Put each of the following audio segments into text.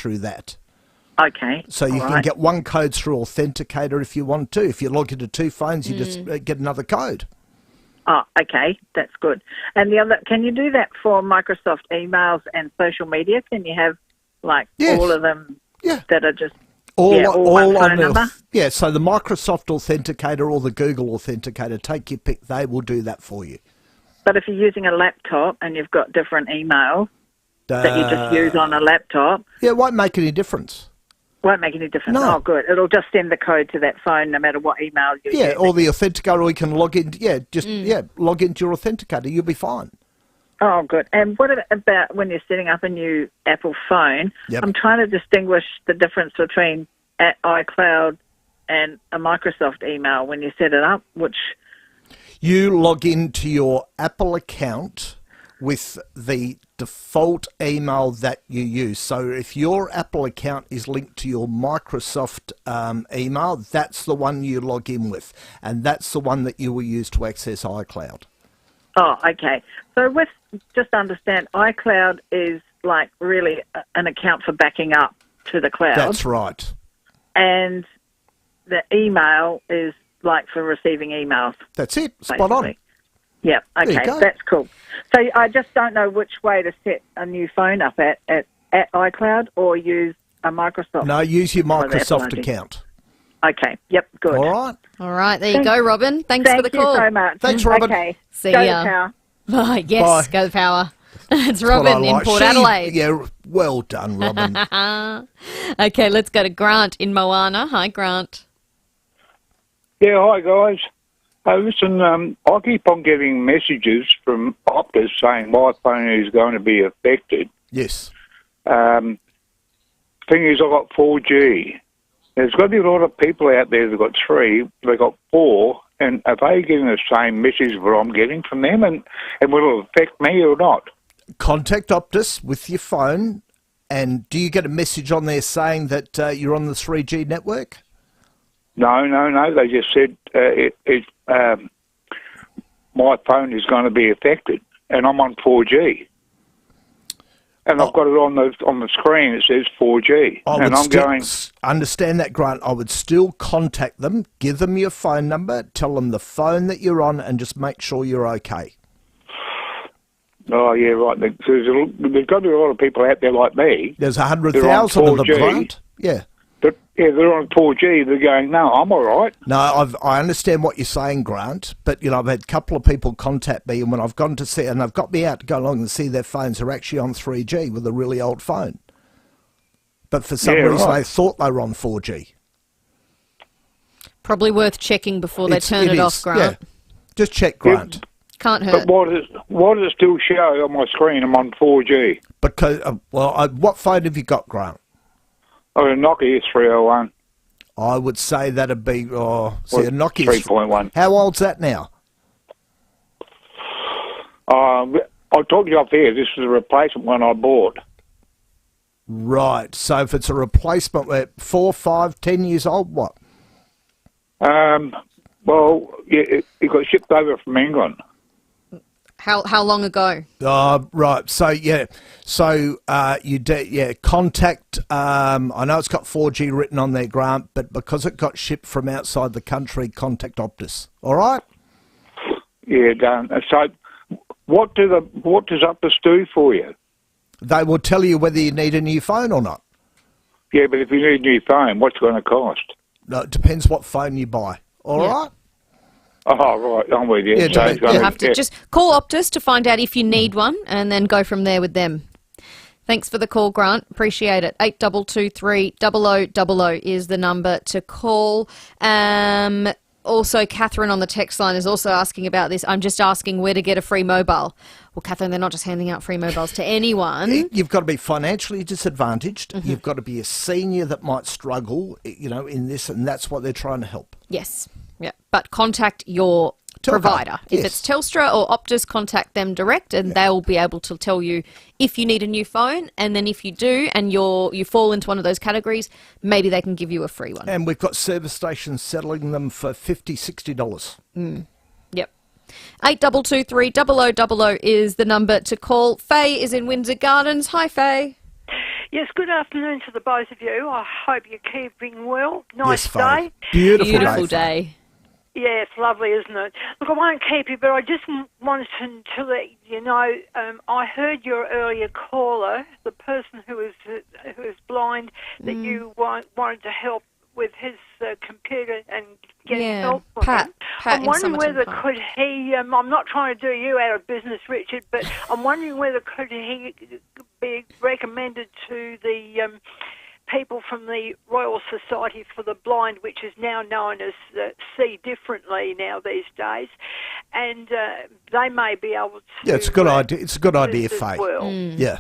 through that. Okay. So you can get one code through Authenticator if you want to. If you log into two phones, you just get another code. Oh, okay. That's good. And the other, can you do that for Microsoft emails and social media? Can you have, like, all of them that are just all one phone number? Yeah, so the Microsoft Authenticator or the Google Authenticator, take your pick, they will do that for you. But if you're using a laptop and you've got different emails that you just use on a laptop... Yeah, it won't make any difference. Won't make any difference. No. Oh, good. It'll just send the code to that phone no matter what email you use. Yeah, or the Authenticator, or you can log in, log into your Authenticator, you'll be fine. Oh, good. And what about when you're setting up a new Apple phone? Yep. I'm trying to distinguish the difference between iCloud and a Microsoft email when you set it up, which... You log into your Apple account with the default email that you use. So if your Apple account is linked to your Microsoft email, that's the one you log in with, and that's the one that you will use to access iCloud. Oh, okay. So just understand, iCloud is like really an account for backing up to the cloud. That's right. And the email is like for receiving emails. That's it. Spot on. Yeah, okay, that's cool. So I just don't know which way to set a new phone up at iCloud or use a Microsoft. No, use your Microsoft account. Okay, yep, good. All right, there you go, Robin. Thanks for the call. Thank you so much. Thanks, Robin. Okay, see go ya. The power. Oh, yes, Bye. go the power. It's Robin in Port Adelaide. Yeah, well done, Robin. Okay, let's go to Grant in Moana. Hi, Grant. Yeah, hi guys. Listen, I keep on getting messages from Optus saying my phone is going to be affected. Yes. Thing is, I've got 4G. There's got to be a lot of people out there that got 3, they got 4, and are they getting the same message that I'm getting from them, and will it affect me or not? Contact Optus with your phone, and do you get a message on there saying that you're on the 3G network? No. They just said my phone is going to be affected, and I'm on 4G. And I've got it on the screen. It says 4G, and I'm going. Understand that, Grant. I would still contact them, give them your phone number, tell them the phone that you're on, and just make sure you're okay. Oh yeah, right. There's got to be a lot of people out there like me. There's 100,000 of them, Grant. Yeah. But yeah, they're on 4G. They're going, no, I'm all right. No, I understand what you're saying, Grant. But I've had a couple of people contact me, and when I've gone to see, and they've got me out to go along and see their phones are actually on 3G with a really old phone. But for some reason, they thought they were on 4G. Probably worth checking before they turn it off, Grant. Yeah. Just check, Grant. Yeah. Can't hurt. But why does it still show on my screen I'm on 4G? Because, what phone have you got, Grant? Oh, a Nokia 301. I would say that'd be, a Nokia 3.1. How old's that now? I told you up there, this is a replacement one I bought. Right, so if it's a replacement, 4, 5, 10 years old, what? Well, yeah, it got shipped over from England. How long ago? Right. So contact. I know it's got 4G written on there, Grant, but because it got shipped from outside the country, contact Optus. All right. Yeah, done. So, what does Optus do for you? They will tell you whether you need a new phone or not. Yeah, but if you need a new phone, what's it going to cost? No, it depends what phone you buy. All right. Oh, right, I'm with you. Yeah, you have to just call Optus to find out if you need one and then go from there with them. Thanks for the call, Grant. Appreciate it. 8223 0000 is the number to call. Also, Catherine on the text line is also asking about this. I'm just asking where to get a free mobile. Well, Catherine, they're not just handing out free mobiles to anyone. You've got to be financially disadvantaged. Mm-hmm. You've got to be a senior that might struggle, in this, and that's what they're trying to help. Yes. Yeah, but contact your provider. Yes. If it's Telstra or Optus, contact them direct, and they'll be able to tell you if you need a new phone. And then if you do, and you fall into one of those categories, maybe they can give you a free one. And we've got service stations settling them for $50, $60. Yep. 8223 0000 is the number to call. Faye is in Windsor Gardens. Hi, Faye. Yes, good afternoon to the both of you. I hope you're keeping well. Nice day. Beautiful day. Yeah, it's lovely, isn't it? Look, I won't keep you, but I just wanted to let you know, I heard your earlier caller, the person who is blind, that you wanted to help with his computer and getting help for him. Pat, I'm wondering whether could he, I'm not trying to do you out of business, Richard, but I'm wondering whether could he be recommended to the people from the Royal Society for the Blind, which is now known as See Differently now these days, and they may be able to. Yeah, it's a good idea. It's a good idea, Faye. Well. Yeah.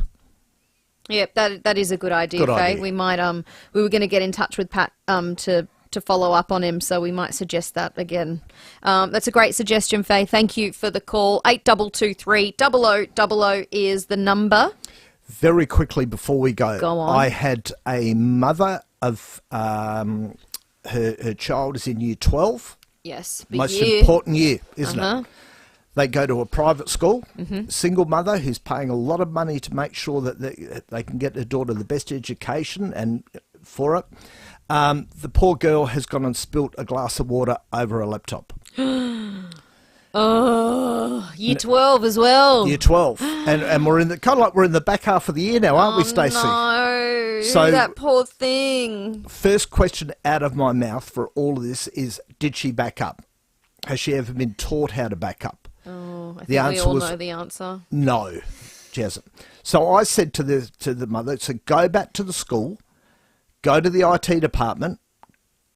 Yeah, that is a good idea, Faye. We might we were going to get in touch with Pat to follow up on him, so we might suggest that again. That's a great suggestion, Faye. Thank you for the call. 8223 0000 is the number. Very quickly before we go on. I had a mother of her child is in year 12. Yes, most important year, isn't it? They go to a private school, single mother who's paying a lot of money to make sure that they can get their daughter the best education and for it. The poor girl has gone and spilt a glass of water over her laptop. Oh, year 12 as well. Year 12. And we're in the kind of like we're in the back half of the year now, aren't we, Stacey? No, so that poor thing. First question out of my mouth for all of this is, did she back up? Has she ever been taught how to back up? Oh, I think we all know the answer. No, she hasn't. So I said to the mother, so go back to the school, go to the IT department,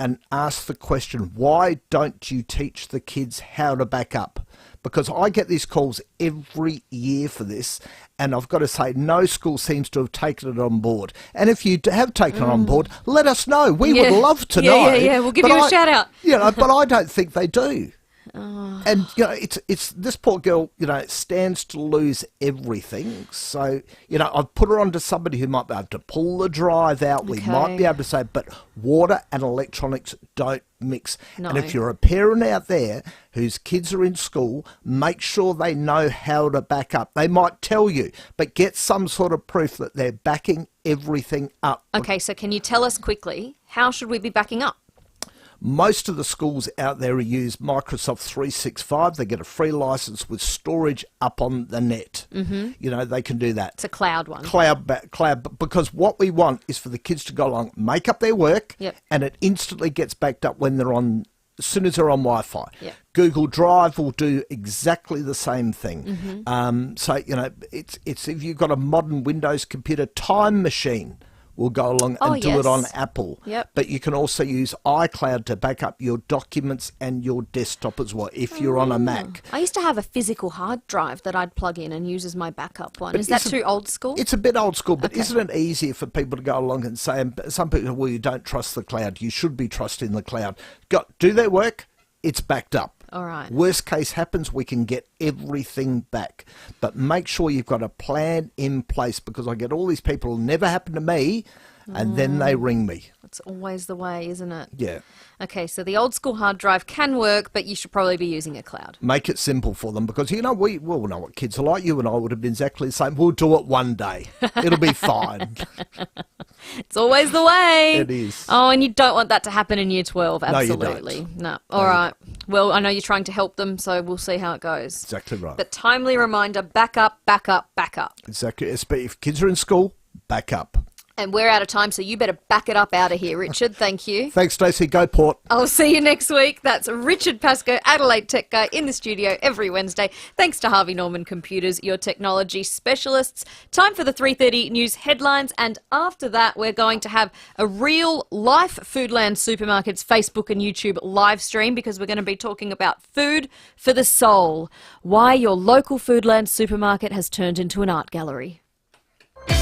and ask the question, why don't you teach the kids how to back up? Because I get these calls every year for this, and I've got to say, no school seems to have taken it on board. And if you have taken it on board, let us know. We would love to know. Yeah, we'll give you a shout out. But I don't think they do. Oh. And it's this poor girl, stands to lose everything. So, I've put her onto somebody who might be able to pull the drive out. Okay. We might be able to say, but water and electronics don't mix. No. And if you're a parent out there whose kids are in school, make sure they know how to back up. They might tell you, but get some sort of proof that they're backing everything up. Okay, so can you tell us quickly, how should we be backing up? Most of the schools out there use Microsoft 365. They get a free license with storage up on the net. They can do that. It's a cloud one. Cloud, because what we want is for the kids to go along, make up their work, and it instantly gets backed up when they're on, as soon as they're on Wi-Fi. Yep. Google Drive will do exactly the same thing. It's if you've got a modern Windows computer, Time Machine will go along and do it on Apple. Yep. But you can also use iCloud to back up your documents and your desktop as well if you're on a Mac. I used to have a physical hard drive that I'd plug in and use as my backup one. Is that too old school? It's a bit old school, but isn't it easier for people to go along and say, and some people, well, you don't trust the cloud. You should be trusting the cloud. Do their work, it's backed up. All right. Worst case happens, we can get everything back. But make sure you've got a plan in place, because I get all these people, never happen to me, and then they ring me. That's always the way, isn't it? Yeah. Okay, so the old school hard drive can work, but you should probably be using a cloud. Make it simple for them, because, we all know what kids are like. You and I would have been exactly the same. We'll do it one day. It'll be fine. It's always the way. It is. Oh, and you don't want that to happen in year 12. No, Absolutely. you don't. No. All right. Well, I know you're trying to help them, so we'll see how it goes. Exactly right. But timely reminder, back up, back up, back up. Exactly. If kids are in school, back up. And we're out of time, so you better back it up out of here, Richard. Thank you. Thanks, Stacey. Go Port. I'll see you next week. That's Richard Pascoe, Adelaide Tech Guy, in the studio every Wednesday. Thanks to Harvey Norman Computers, your technology specialists. Time for the 3:30 news headlines, and after that, we're going to have a real life Foodland Supermarkets Facebook and YouTube live stream, because we're going to be talking about food for the soul. Why your local Foodland supermarket has turned into an art gallery.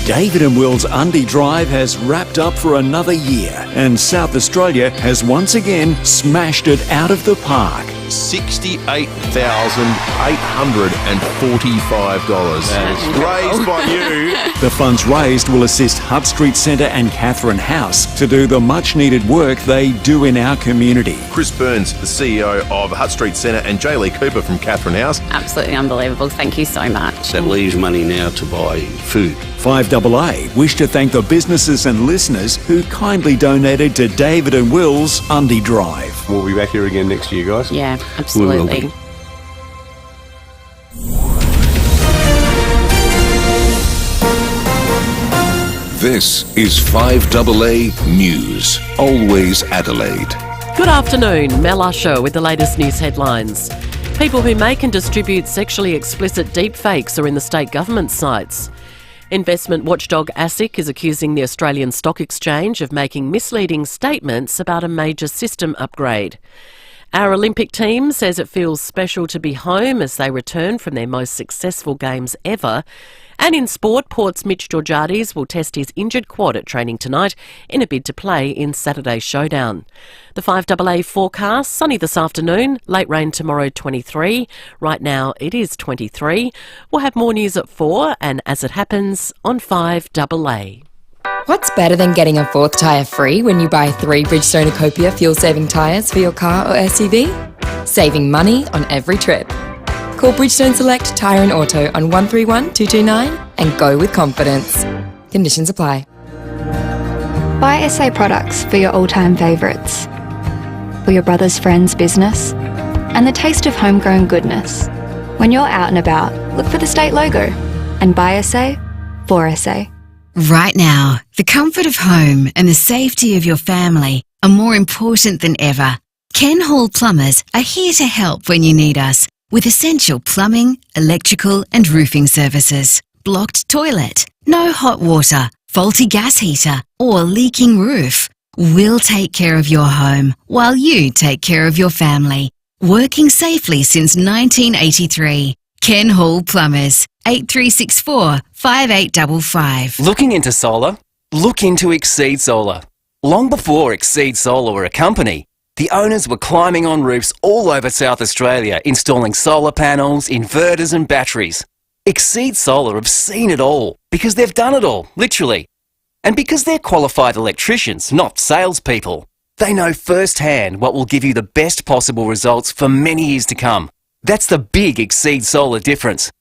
David and Will's Undy Drive has wrapped up for another year, and South Australia has once again smashed it out of the park. $68,845 raised by you. The funds raised will assist Hutt Street Centre and Catherine House to do the much-needed work they do in our community. Chris Burns, the CEO of Hutt Street Centre, and J. Lee Cooper from Catherine House. Absolutely unbelievable. Thank you so much. That leaves money now to buy food. FIVEAA wish to thank the businesses and listeners who kindly donated to David and Will's Undy Drive. We'll be back here again next year, guys. Yeah, absolutely. We will be. This is 5AA News, always Adelaide. Good afternoon, Mel Usher with the latest news headlines. People who make and distribute sexually explicit deepfakes are in the state government sites. Investment watchdog ASIC is accusing the Australian Stock Exchange of making misleading statements about a major system upgrade. Our Olympic team says it feels special to be home as they return from their most successful games ever. And in sport, Port's Mitch Georgiades will test his injured quad at training tonight in a bid to play in Saturday's showdown. The 5AA forecast, sunny this afternoon, late rain tomorrow 23. Right now it is 23. We'll have more news at 4 and as it happens on 5AA. What's better than getting a fourth tyre free when you buy 3 Bridgestone Ecopia fuel-saving tyres for your car or SUV? Saving money on every trip. Call Bridgestone Select Tyre and Auto on 131 229 and go with confidence. Conditions apply. Buy SA products for your all-time favourites, for your brother's friend's business, and the taste of homegrown goodness. When you're out and about, look for the state logo and buy SA for SA. Right now, the comfort of home and the safety of your family are more important than ever. Ken Hall Plumbers are here to help when you need us with essential plumbing, electrical and roofing services. Blocked toilet, no hot water, faulty gas heater or leaking roof. We'll take care of your home while you take care of your family. Working safely since 1983. Ken Hall Plumbers, 8364 5855. Looking into solar? Look into Exceed Solar. Long before Exceed Solar were a company, the owners were climbing on roofs all over South Australia, installing solar panels, inverters and batteries. Exceed Solar have seen it all, because they've done it all, literally. And because they're qualified electricians, not salespeople, they know firsthand what will give you the best possible results for many years to come. That's the big Exceed Solar difference.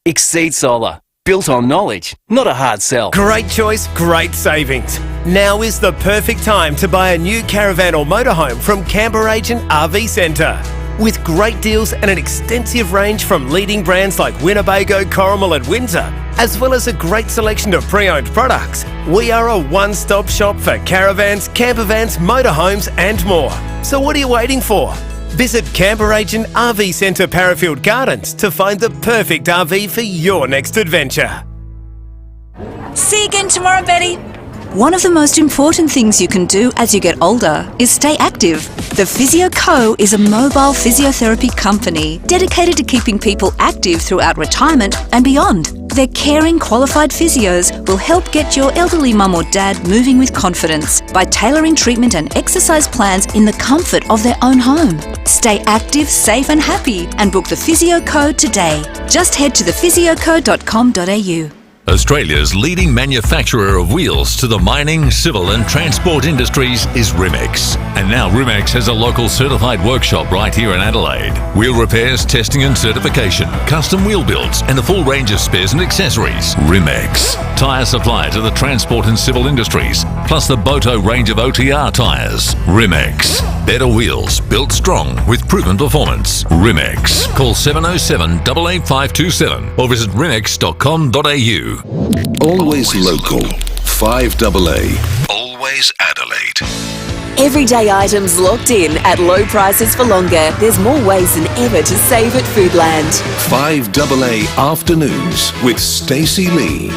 Exceed Solar. Built on knowledge, not a hard sell. Great choice, great savings. Now is the perfect time to buy a new caravan or motorhome from Canberra Agent RV Centre. With great deals and an extensive range from leading brands like Winnebago, Corrimal and Windsor, as well as a great selection of pre-owned products, we are a one-stop shop for caravans, campervans, motorhomes and more. So what are you waiting for? Visit Canberra Agent RV Centre Parafield Gardens to find the perfect RV for your next adventure. See you again tomorrow, Betty. One of the most important things you can do as you get older is stay active. The Physio Co is a mobile physiotherapy company dedicated to keeping people active throughout retirement and beyond. Their caring, qualified physios will help get your elderly mum or dad moving with confidence by tailoring treatment and exercise plans in the comfort of their own home. Stay active, safe and happy and book the Physio Co today. Just head to thephysio.com.au. Australia's leading manufacturer of wheels to the mining, civil and transport industries is Rimex. And now Rimex has a local certified workshop right here in Adelaide. Wheel repairs, testing and certification, custom wheel builds and a full range of spares and accessories. Rimex. Tyre supplier to the transport and civil industries, plus the Boto range of OTR tyres. Rimex. Better wheels, built strong with proven performance. Rimex. Call 707 88527 or visit rimex.com.au. Always local. 5AA. Always Adelaide. Everyday items locked in at low prices for longer. There's more ways than ever to save at Foodland. 5AA Afternoons with Stacey Lee.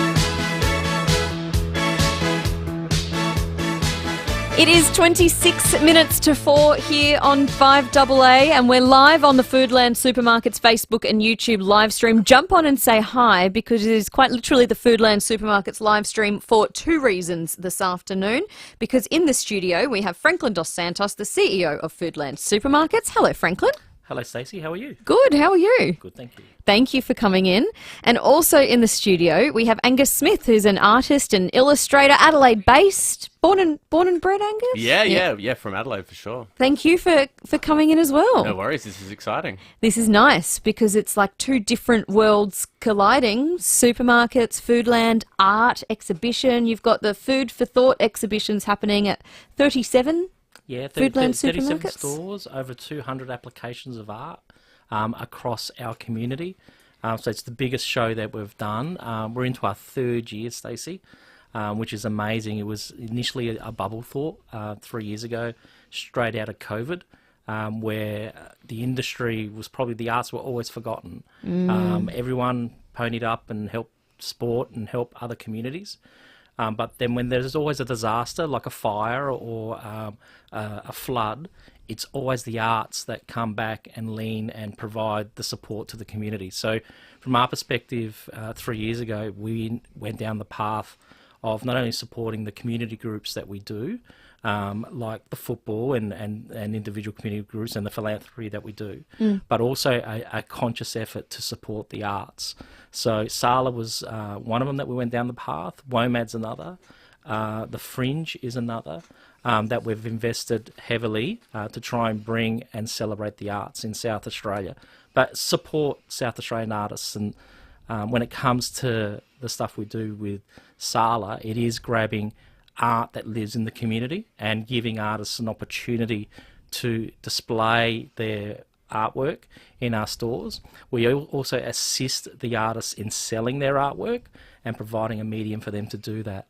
It is 26 minutes to 4 here on 5AA and we're live on the Foodland Supermarkets Facebook and YouTube live stream. Jump on and say hi because it is quite literally the Foodland Supermarkets live stream for 2 reasons this afternoon. Because in the studio we have Franklin Dos Santos, the CEO of Foodland Supermarkets. Hello, Franklin. Hello, Stacey. How are you? Good. How are you? Good, thank you. Thank you for coming in. And also in the studio, we have Angus Smith, who's an artist and illustrator, Adelaide-based. Born and bred, Angus? Yeah, from Adelaide for sure. Thank you for coming in as well. No worries, this is exciting. This is nice because it's like two different worlds colliding. Supermarkets, Foodland, art, exhibition. You've got the Food for Thought exhibitions happening at 37 Yeah, Foodland 37 supermarkets. stores, over 200 applications of art across our community. So it's the biggest show that we've done. We're into our third year, Stacey, which is amazing. It was initially a bubble thought 3 years ago, straight out of COVID, where the industry was probably, the arts were always forgotten. Everyone ponied up and helped sport and help other communities. But then when there's always a disaster like a fire or a flood, it's always the arts that come back and lean and provide the support to the community. So from our perspective, 3 years ago, we went down the path of not only supporting the community groups that we do, like the football and individual community groups and the philanthropy that we do, but also a conscious effort to support the arts. So Sala was one of them that we went down the path, WOMAD's another, the Fringe is another, that we've invested heavily to try and bring and celebrate the arts in South Australia, but support South Australian artists. And when it comes to the stuff we do with Sala, it is grabbing art that lives in the community and giving artists an opportunity to display their artwork in our stores. We also assist the artists in selling their artwork and providing a medium for them to do that.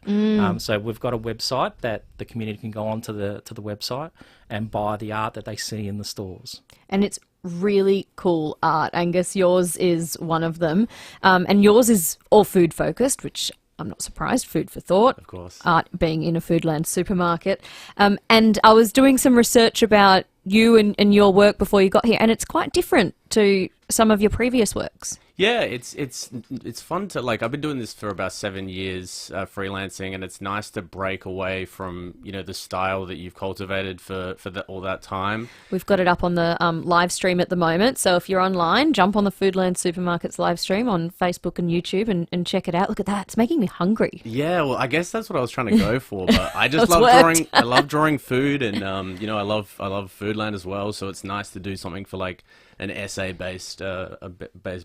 So we've got a website that the community can go on to the website and buy the art that they see in the stores. And it's really cool art, Angus. Yours is one of them. And yours is all food focused, which I'm not surprised. Food for thought. Of course. Art being in a Foodland supermarket. And I was doing some research about you and your work before you got here, and it's quite different to some of your previous works. Yeah, it's fun to, like, I've been doing this for about 7 years, freelancing, and it's nice to break away from, you know, the style that you've cultivated for all that time. We've got it up on the live stream at the moment, so if you're online, jump on the Foodland Supermarkets live stream on Facebook and YouTube and check it out. Look at that, it's making me hungry. Yeah, well, I guess that's what I was trying to go for, but I just love drawing. I love drawing food, and you know, I love Foodland as well. So it's nice to do something for like an SA-based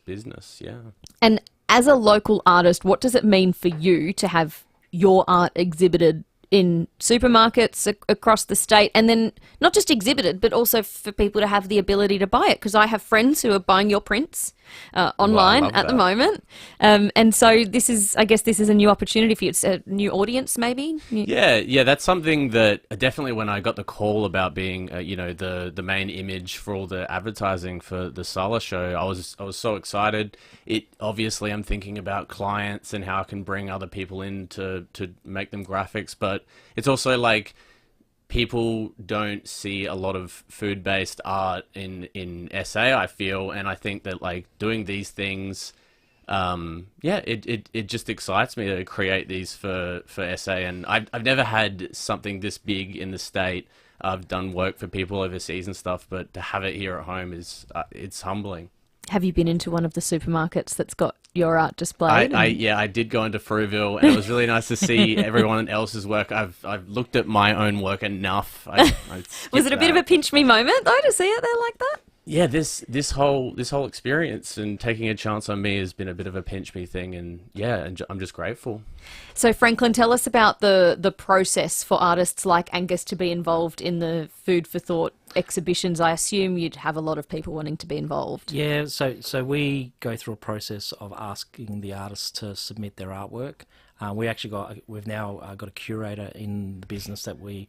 business. Yeah. And as a local artist, what does it mean for you to have your art exhibited in supermarkets across the state, and then not just exhibited, but also for people to have the ability to buy it? Because I have friends who are buying your prints online at the moment. And so this is, I guess this is a new opportunity for you. It's a new audience, maybe? Yeah, that's something that definitely, when I got the call about being, you know, the main image for all the advertising for the Sala show, I was so excited. Obviously, I'm thinking about clients and how I can bring other people in to make them graphics, but it's also like, people don't see a lot of food-based art in SA, I feel, and I think that, like, doing these things, it just excites me to create these for SA, and I've never had something this big in the state. I've done work for people overseas and stuff, but to have it here at home is it's humbling. Have you been into one of the supermarkets that's got your art displayed? I did go into FIVEAA, and it was really nice to see everyone else's work. I've looked at my own work enough. Was it a bit of a pinch me moment though to see it there like that? Yeah, this whole experience and taking a chance on me has been a bit of a pinch me thing, and yeah, I'm just grateful. So Franklin, tell us about the process for artists like Angus to be involved in the Food for Thought exhibitions. I assume you'd have a lot of people wanting to be involved. Yeah, so we go through a process of asking the artists to submit their artwork. We've now got a curator in the business that we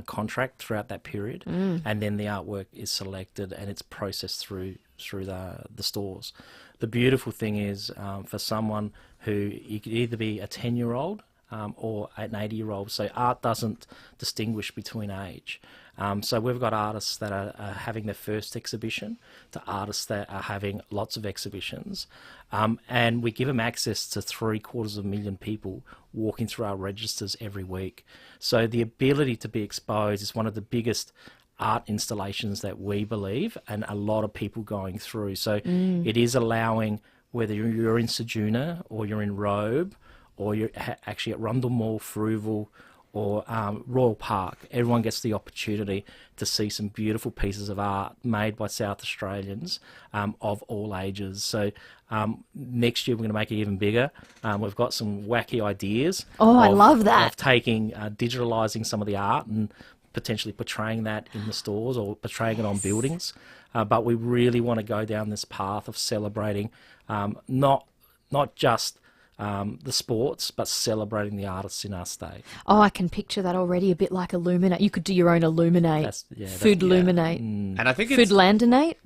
contract throughout that period, and then the artwork is selected and it's processed through the stores. The beautiful thing is, for someone who, you could either be a 10-year-old or an 80-year-old, so art doesn't distinguish between age. So we've got artists that are having their first exhibition to artists that are having lots of exhibitions. And we give them access to 750,000 people walking through our registers every week. So the ability to be exposed is one of the biggest art installations that we believe, and a lot of people going through. So it is allowing, whether you're in Ceduna or you're in Robe or you're actually at Rundle Mall, Fruval, or Royal Park, everyone gets the opportunity to see some beautiful pieces of art made by South Australians of all ages. So next year we're going to make it even bigger. We've got some wacky ideas. Oh, I love that. Of taking, digitalising some of the art and potentially portraying that in the stores or portraying it on buildings. But we really want to go down this path of celebrating not just the sports, but celebrating the artists in our state. Oh, I can picture that already, a bit like Illuminate. You could do your own Illuminate. Food Illuminate. And I think Food it's... Landinate?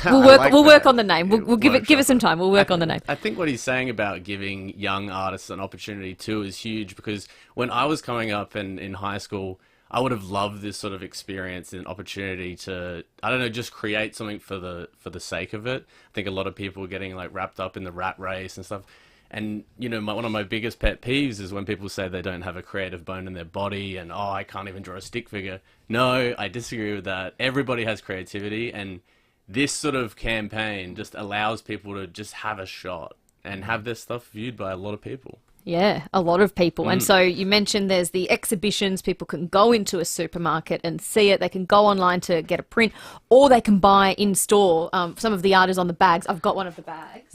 We'll We'll work on the name. We'll give us some time. We'll work on the name. I think what he's saying about giving young artists an opportunity too is huge, because when I was coming up in high school, I would have loved this sort of experience and opportunity to, I don't know, just create something for the sake of it. I think a lot of people are getting like wrapped up in the rat race and stuff. And, you know, one of my biggest pet peeves is when people say they don't have a creative bone in their body and, oh, I can't even draw a stick figure. No, I disagree with that. Everybody has creativity, and this sort of campaign just allows people to just have a shot and have their stuff viewed by a lot of people. Yeah, a lot of people. And so you mentioned there's the exhibitions. People can go into a supermarket and see it. They can go online to get a print, or they can buy in store. Some of the art is on the bags. I've got one of the bags.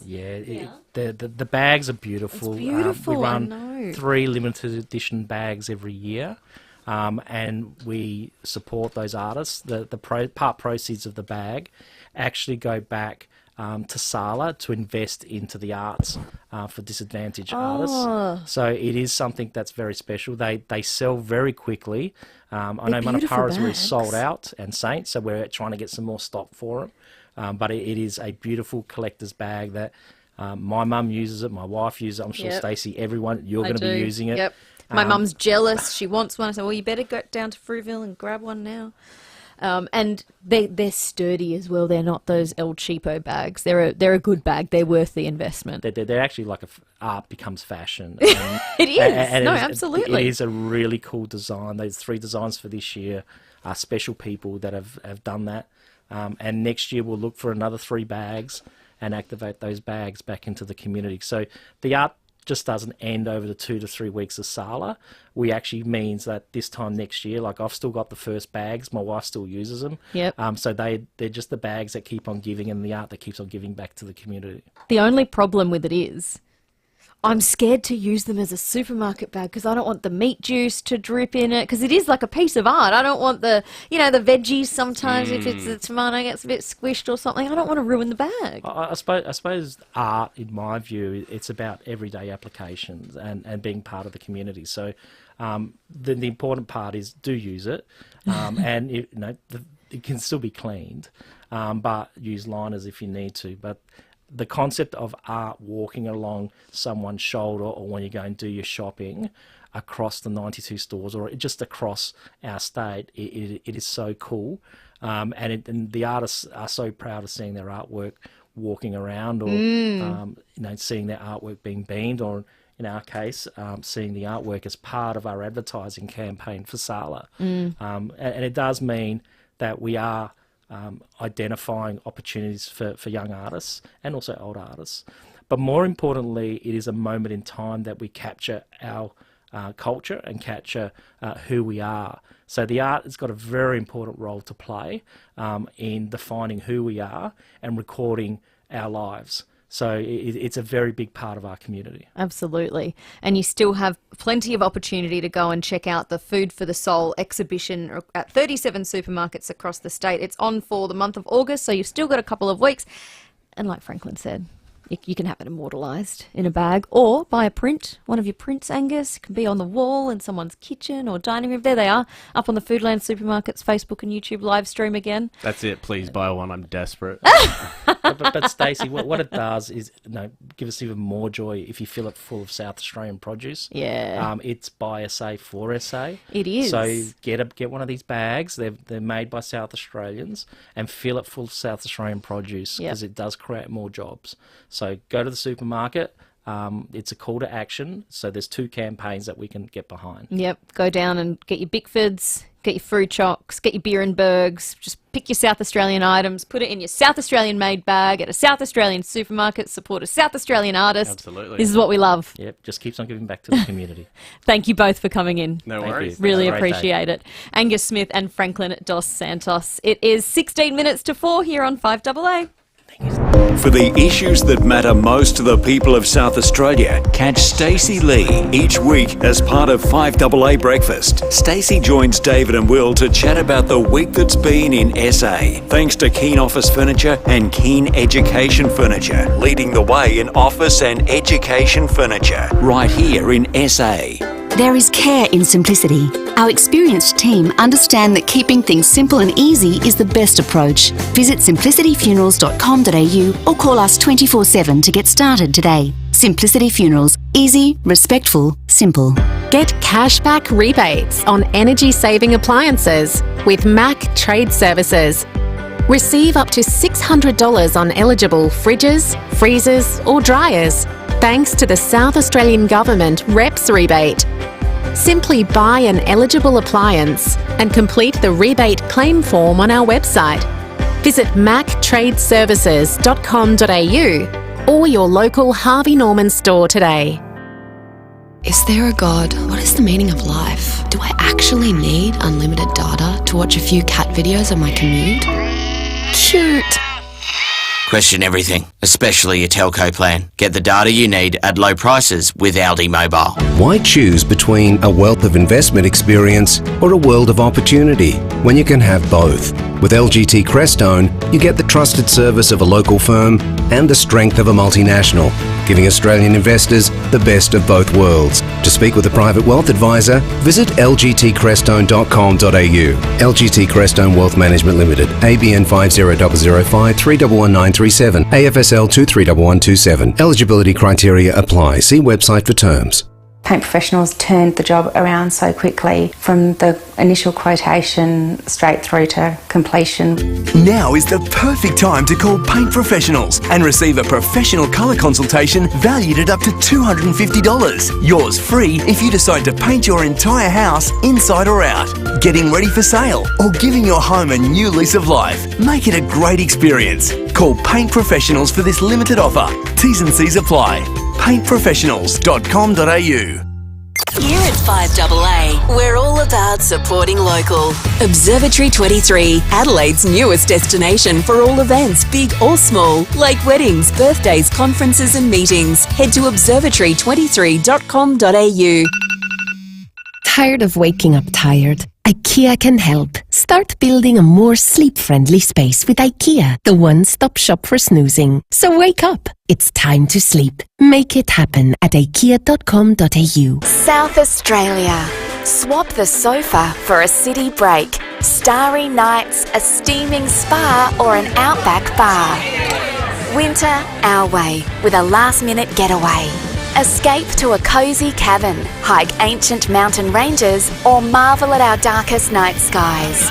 The bags are beautiful. It's beautiful, we I run know. 3 limited edition bags every year, and we support those artists. The part proceeds of the bag actually go back to SALA to invest into the arts for disadvantaged artists. So it is something that's very special. They sell very quickly. I know Manapara's already sold out, and Saint, so we're trying to get some more stock for them. But it is a beautiful collector's bag that my mum uses it, my wife uses it, I'm sure Stacey, everyone, you're going to be using it. Yep. My mum's jealous. She wants one. I said, well, you better go down to Fruiville and grab one now. And they're sturdy as well. They're not those El Cheapo bags. They're a good bag. They're worth the investment. They're actually like art becomes fashion. It is. Absolutely. It is a really cool design. Those 3 designs for this year are special people that have done that. And next year we'll look for another 3 bags and activate those bags back into the community. So the art just doesn't end over the 2 to 3 weeks of SALA. We actually means that this time next year, like I've still got the first bags, my wife still uses them. Yep. So they're just the bags that keep on giving, and the art that keeps on giving back to the community. The only problem with it is I'm scared to use them as a supermarket bag because I don't want the meat juice to drip in it, because it is like a piece of art. I don't want the veggies sometimes, if it's the tomato gets a bit squished or something, I don't want to ruin the bag. I suppose art, in my view, it's about everyday applications and being part of the community. So the important part is do use it, and it can still be cleaned, but use liners if you need to. But the concept of art walking along someone's shoulder, or when you go and do your shopping across the 92 stores or just across our state, it is so cool. And the artists are so proud of seeing their artwork walking around, or seeing their artwork being beamed, or in our case, seeing the artwork as part of our advertising campaign for SALA. And it does mean that we are identifying opportunities for young artists and also old artists. But more importantly, it is a moment in time that we capture our culture and capture who we are. So the art has got a very important role to play in defining who we are and recording our lives. So it's a very big part of our community. Absolutely. And you still have plenty of opportunity to go and check out the Food for the Soul exhibition at 37 supermarkets across the state. It's on for the month of August, so you've still got a couple of weeks. And like Franklin said, you can have it immortalised in a bag, or buy a print. One of your prints, Angus, can be on the wall in someone's kitchen or dining room. There they are, up on the Foodland Supermarkets Facebook and YouTube live stream again. That's it. Please buy one. I'm desperate. But Stacey, what it does is give us even more joy if you fill it full of South Australian produce. Yeah. It's by SA for SA. It is. So get one of these bags. They're made by South Australians, and fill it full of South Australian produce, because it does create more jobs. So go to the supermarket. It's a call to action. So there's 2 campaigns that we can get behind. Yep. Go down and get your Bickfords, get your fruit chocks, get your beer and bergs, just pick your South Australian items, put it in your South Australian made bag at a South Australian supermarket, support a South Australian artist. Absolutely. This is what we love. Yep, just keeps on giving back to the community. Thank you both for coming in. No worries. Really appreciate it. Angus Smith and Franklin Dos Santos. It is 16 minutes to 4 here on 5AA. For the issues that matter most to the people of South Australia, catch Stacey Lee each week as part of 5AA Breakfast. Stacey joins David and Will to chat about the week that's been in SA, thanks to Keen Office Furniture and Keen Education Furniture, leading the way in office and education furniture, right here in SA. There is care in simplicity. Our experienced team understand that keeping things simple and easy is the best approach. Visit simplicityfunerals.com.au or call us 24/7 to get started today. Simplicity Funerals. Easy, respectful, simple. Get cashback rebates on energy-saving appliances with Mac Trade Services. Receive up to $600 on eligible fridges, freezers or dryers, thanks to the South Australian Government REPS rebate. Simply buy an eligible appliance and complete the rebate claim form on our website. Visit mactradeservices.com.au or your local Harvey Norman store today. Is there a God? What is the meaning of life? Do I actually need unlimited data to watch a few cat videos on my commute? Cute. Question everything, especially your telco plan. Get the data you need at low prices with Aldi Mobile. Why choose between a wealth of investment experience or a world of opportunity when you can have both? With LGT Crestone, you get the trusted service of a local firm and the strength of a multinational, giving Australian investors the best of both worlds. To speak with a private wealth advisor, visit lgtcrestone.com.au. LGT Crestone Wealth Management Limited, ABN 50005 311937, AFSL 231127. Eligibility criteria apply. See website for terms. Paint Professionals turned the job around so quickly from the initial quotation straight through to completion. Now is the perfect time to call Paint Professionals and receive a professional colour consultation valued at up to $250. Yours free if you decide to paint your entire house inside or out, getting ready for sale or giving your home a new lease of life. Make it a great experience. Call Paint Professionals for this limited offer. T's and C's apply. paintprofessionals.com.au. Here at 5AA, we're all about supporting local. Observatory 23, Adelaide's newest destination for all events, big or small, like weddings, birthdays, conferences and meetings. Head to observatory23.com.au. Tired of waking up tired? IKEA can help. Start building a more sleep-friendly space with IKEA, the one-stop shop for snoozing. So wake up. It's time to sleep. Make it happen at ikea.com.au. South Australia. Swap the sofa for a city break. Starry nights, a steaming spa or an outback bar. Winter our way with a last-minute getaway. Escape to a cosy cabin, hike ancient mountain ranges, or marvel at our darkest night skies.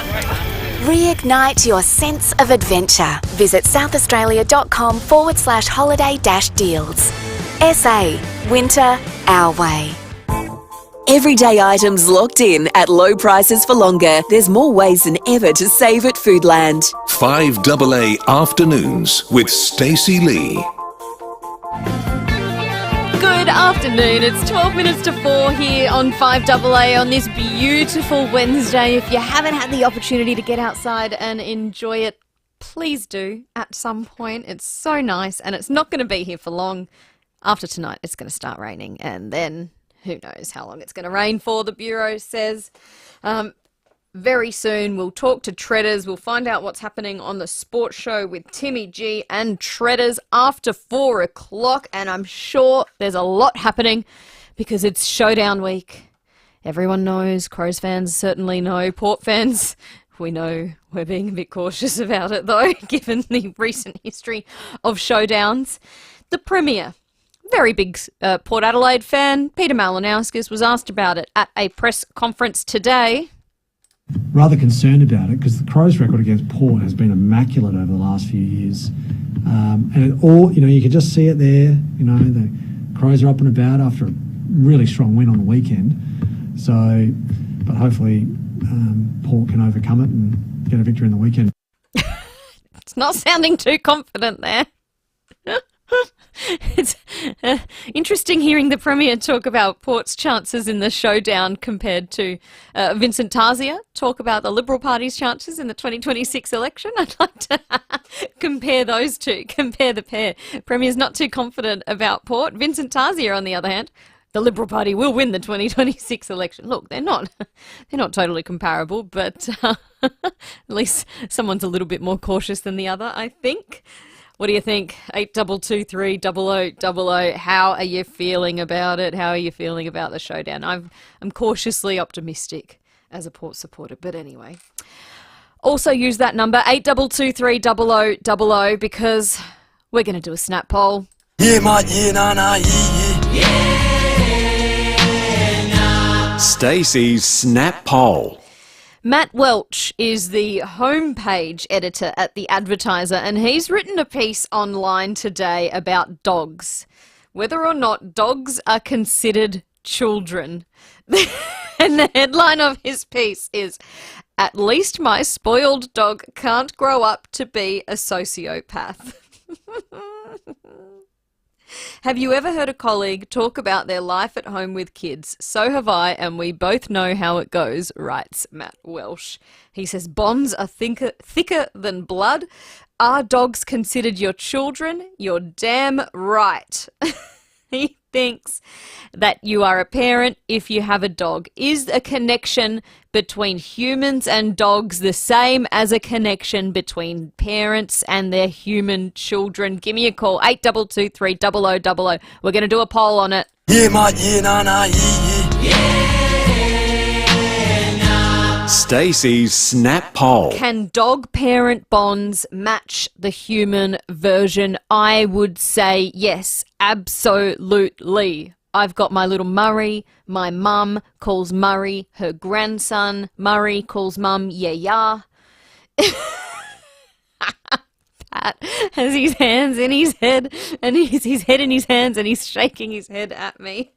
Reignite your sense of adventure. Visit southaustralia.com/holiday-deals. SA, winter our way. Everyday items locked in at low prices for longer. There's more ways than ever to save at Foodland. 5AA Afternoons with Stacey Lee. Good afternoon. It's 12 minutes to 4 here on 5AA on this beautiful Wednesday. If you haven't had the opportunity to get outside and enjoy it, please do at some point. It's so nice and it's not going to be here for long. After tonight, it's going to start raining and then who knows how long it's going to rain for, the Bureau says. Very soon we'll talk to Treaders. We'll find out what's happening on the sports show with Timmy G and Treaders after 4 o'clock. And I'm sure there's a lot happening because it's showdown week. Everyone knows. Crows fans certainly know. Port fans, we know we're being a bit cautious about it though, given the recent history of showdowns. The Premier, very big Port Adelaide fan, Peter Malinauskas, was asked about it at a press conference today. Rather concerned about it because the Crows' record against Port has been immaculate over the last few years, and it all, you can just see it there. The Crows are up and about after a really strong win on the weekend. So, but hopefully, Port can overcome it and get a victory in the weekend. It's not sounding too confident there. It's interesting hearing the Premier talk about Port's chances in the showdown compared to Vincent Tarzia talk about the Liberal Party's chances in the 2026 election. I'd like to compare those two, compare the pair. Premier's not too confident about Port. Vincent Tarzia, on the other hand, the Liberal Party will win the 2026 election. Look, they're not totally comparable, but at least someone's a little bit more cautious than the other, I think. What do you think? 8223 How are you feeling about it? How are you feeling about the showdown? I'm cautiously optimistic as a Port supporter, but anyway. Also use that number 8223 because we're going to do a snap poll. Yeah, mate, yeah, nah, yeah. Stacey's snap poll. Matt Welch is the homepage editor at The Advertiser, and he's written a piece online today about dogs, whether or not dogs are considered children. And the headline of his piece is, "At least my spoiled dog can't grow up to be a sociopath." Have you ever heard a colleague talk about their life at home with kids? So have I, and we both know how it goes, writes Matt Welsh. He says, bonds are thicker than blood. Are dogs considered your children? You're damn right. He thinks that you are a parent if you have a dog. Is a connection between humans and dogs the same as a connection between parents and their human children? Give me a call, 8223 We're going to do a poll on it. Yeah, mate, yeah, nah, yeah. Stacey's snap poll. Can dog-parent bonds match the human version? I would say yes, absolutely. I've got my little Murray. My mum calls Murray her grandson. Murray calls mum yeah. Pat has his hands in his head and his head in his hands and he's shaking his head at me.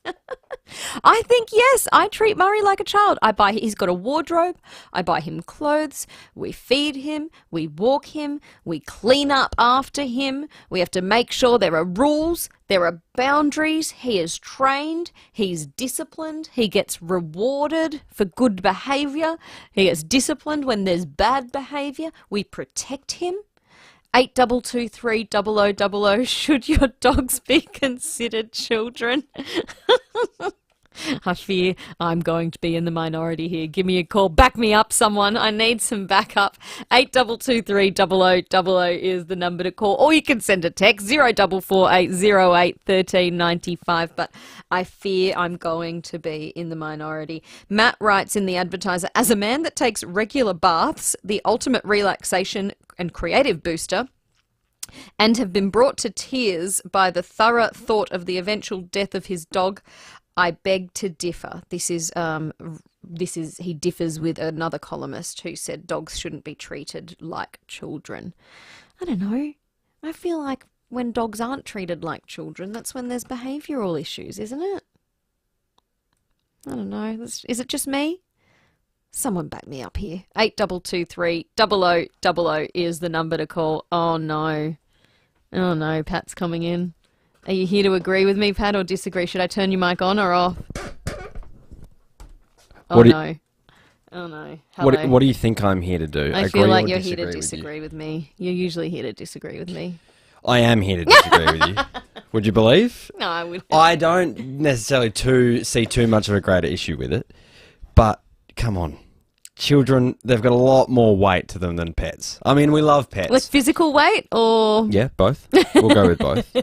I think yes, I treat Murray like a child. He's got a wardrobe. I buy him clothes. We feed him. We walk him. We clean up after him. We have to make sure there are rules. There are boundaries. He is trained. He's disciplined. He gets rewarded for good behaviour. He gets disciplined when there's bad behaviour. We protect him. 8223 Should your dogs be considered children? I fear I'm going to be in the minority here. Give me a call. Back me up, someone. I need some backup. 8223 is the number to call. Or you can send a text, 0448081395. But I fear I'm going to be in the minority. Matt writes in The Advertiser, as a man that takes regular baths, the ultimate relaxation and creative booster, and have been brought to tears by the thorough thought of the eventual death of his dog, I beg to differ. This is he differs with another columnist who said dogs shouldn't be treated like children. I don't know. I feel like when dogs aren't treated like children, that's when there's behavioural issues, isn't it? I don't know. Is it just me? Someone back me up here. 8223 is the number to call. Oh no. Oh no, Pat's coming in. Are you here to agree with me, Pat, or disagree? Should I turn your mic on or off? Oh no. Oh no. Hello. What do you think I'm here to do? I feel like you're here to disagree with me. You're usually here to disagree with me. I am here to disagree with you. Would you believe? No, I wouldn't. I don't necessarily see too much of a greater issue with it, but come on. Children, they've got a lot more weight to them than pets. I mean, we love pets. Like physical weight or? Yeah, both. We'll go with both. Do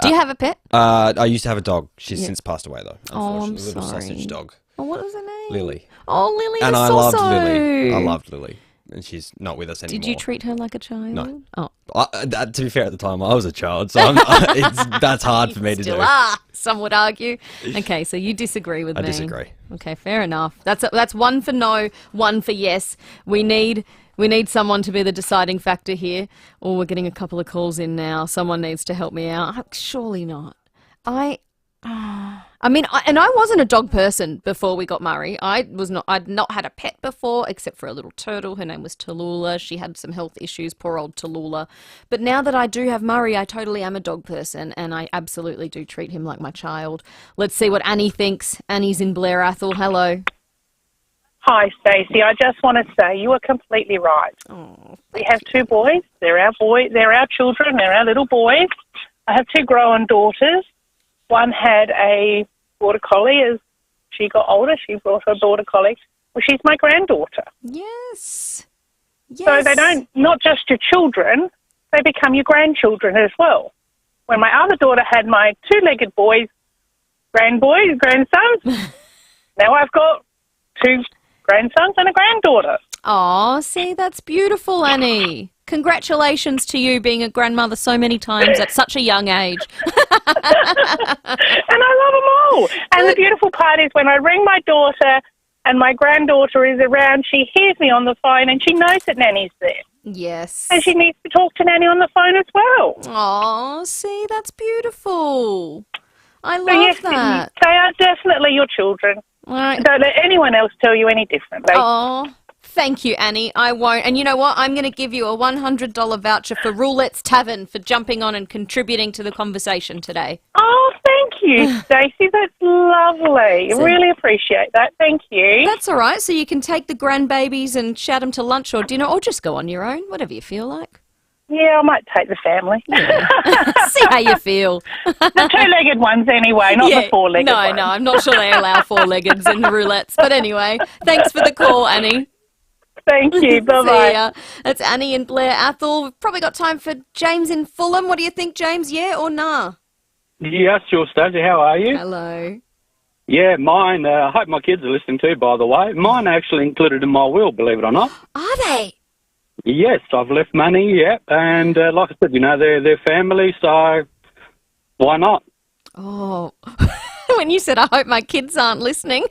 you have a pet? I used to have a dog. She's since passed away, though. Oh, I'm a little sorry. sausage dog. Oh, what was her name? Lily. Oh, Lily And the I Soso. loved Lily. I loved Lily. And she's not with us anymore. Did you treat her like a child? No. Oh. To be fair, at the time, I was a child, so that's hard for me to do. Still are, some would argue. Okay, so you disagree with me. I disagree. Okay, fair enough. That's one for no, one for yes. We need someone to be the deciding factor here. Or we're getting a couple of calls in now. Someone needs to help me out. Surely not. I I mean, I wasn't a dog person before we got Murray. I'd not had a pet before, except for a little turtle. Her name was Tallulah. She had some health issues, poor old Tallulah. But now that I do have Murray, I totally am a dog person, and I absolutely do treat him like my child. Let's see what Annie thinks. Annie's in Blair Athol. Hello. Hi, Stacey. I just want to say you are completely right. We have two boys. They're our children. They're our little boys. I have two grown daughters. One had a border collie. As she got older, she brought her border collie. Well, she's my granddaughter. Yes. So they don't, not just your children, they become your grandchildren as well. When my other daughter had my two-legged boys, grandsons, now I've got two grandsons and a granddaughter. Oh, see, that's beautiful, Annie. Congratulations to you being a grandmother so many times at such a young age. And I love them all. And the beautiful part is when I ring my daughter and my granddaughter is around, she hears me on the phone and she knows that Nanny's there. Yes. And she needs to talk to Nanny on the phone as well. Oh, see, that's beautiful. I love that. They are definitely your children. All right. Don't let anyone else tell you any differently. Oh, thank you, Annie. I won't. And you know what? I'm going to give you a $100 voucher for Roulette's Tavern for jumping on and contributing to the conversation today. Oh, thank you, Stacey. That's lovely. Really appreciate that. Thank you. That's all right. So you can take the grandbabies and shout them to lunch or dinner or just go on your own, whatever you feel like. Yeah, I might take the family. Yeah. See how you feel. The two-legged ones anyway, not the four-legged ones. No, I'm not sure they allow four-leggeds in the roulettes. But anyway, thanks for the call, Annie. Thank you. Bye-bye. See ya. It's Annie in Blair Athol. We've probably got time for James in Fulham. What do you think, James? Yeah or nah? Yeah, sure, Stacey. How are you? Hello. Yeah, mine, I hope my kids are listening too, by the way. Mine are actually included in my will, believe it or not. Are they? Yes, I've left money, yeah. And like I said, you know, they're family, so why not? Oh, when you said, I hope my kids aren't listening.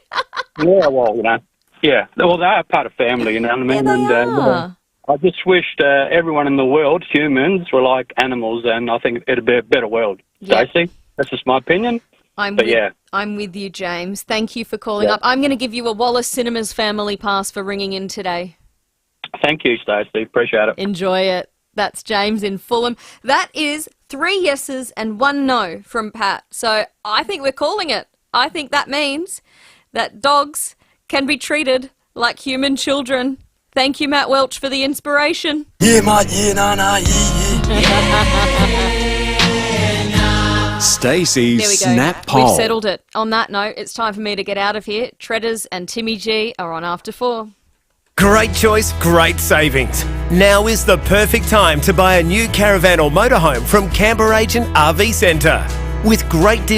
Yeah, well, you know, yeah. Well, they are part of family, you know what I mean? Yeah, they are. I just wished everyone in the world, humans, were like animals, and I think it'd be a better world. Yeah. Stacey, that's just my opinion. I'm with you, James. Thank you for calling Yeah. up. I'm going to give you a Wallace Cinemas family pass for ringing in today. Thank you, Stacey. Appreciate it. Enjoy it. That's James in Fulham. That is 3 yeses and 1 no from Pat. So I think we're calling it. I think that means that dogs can be treated like human children. Thank you, Matt Welch, for the inspiration. Yeah, mate, yeah, no, Stacey's There we go. Snap Poll. We've settled it. On that note, it's time for me to get out of here. Treaders and Timmy G are on after 4. Great choice, great savings. Now is the perfect time to buy a new caravan or motorhome from Canberra Agent RV Centre. With great deals.